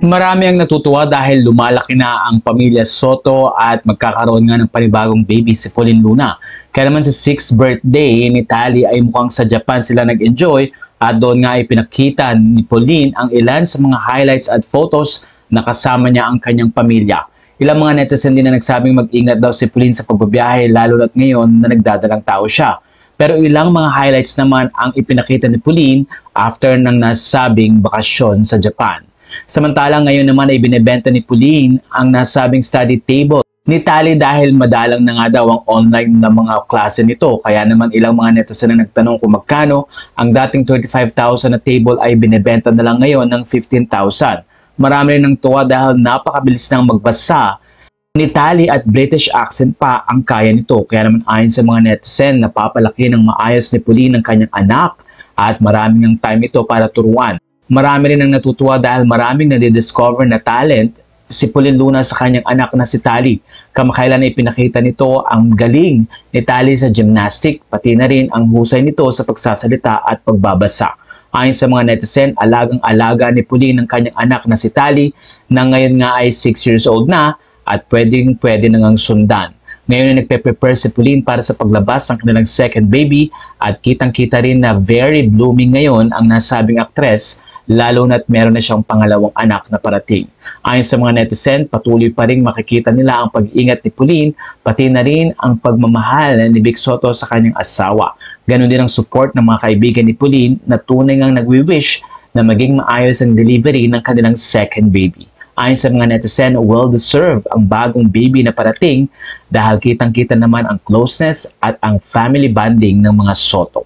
Marami ang natutuwa dahil lumalaki na ang pamilya Soto at magkakaroon nga ng panibagong baby si Pauline Luna. Kaya naman sa 6th birthday ni Tali ay mukhang sa Japan sila nag-enjoy at doon nga ay pinakita ni Pauline ang ilan sa mga highlights at photos na kasama niya ang kanyang pamilya. Ilang mga netizen din na nagsabing mag-ingat daw si Pauline sa pagbabiyahe lalo na't ngayon na nagdadalang tao siya. Pero ilang mga highlights naman ang ipinakita ni Pauline after ng nasabing bakasyon sa Japan. Samantalang ngayon naman ay binebenta ni Pauline ang nasabing study table ni Tali dahil madalang na nga daw ang online na mga klase nito. Kaya naman ilang mga netizen na nagtanong kung magkano ang dating 25,000 na table ay binebenta na lang ngayon ng 15,000. Marami rin ng tuwa dahil napakabilis nang magbasa ni Tali at British accent pa ang kaya nito. Kaya naman ayon sa mga netizen, napapalaki ng maayos ni Pauline ang kanyang anak at maraming ang time ito para turuan. Marami rin ang natutuwa dahil maraming nadidiscover na talent si Pauline Luna sa kanyang anak na si Tali. Kamakailan ay pinakita nito ang galing ni Tali sa gymnastic, pati na rin ang husay nito sa pagsasalita at pagbabasa. Ayon sa mga netizen, alagang-alaga ni Pauline ang kanyang anak na si Tali na ngayon nga ay 6 years old na at pwede na ngang sundan. Ngayon ay nagpe-prepare si Pauline para sa paglabas ng kanilang second baby at kitang-kita rin na very blooming ngayon ang nasabing aktres lalo na't meron na siyang pangalawang anak na parating. Ayon sa mga netizen, patuloy pa rin makikita nila ang pag-iingat ni Pauline, pati na rin ang pagmamahal ni Vic Soto sa kanyang asawa. Ganon din ang support ng mga kaibigan ni Pauline na tunay ngang nagwi-wish na maging maayos ang delivery ng kanilang second baby. Ayon sa mga netizen, well-deserved ang bagong baby na parating dahil kitang-kita naman ang closeness at ang family bonding ng mga Soto.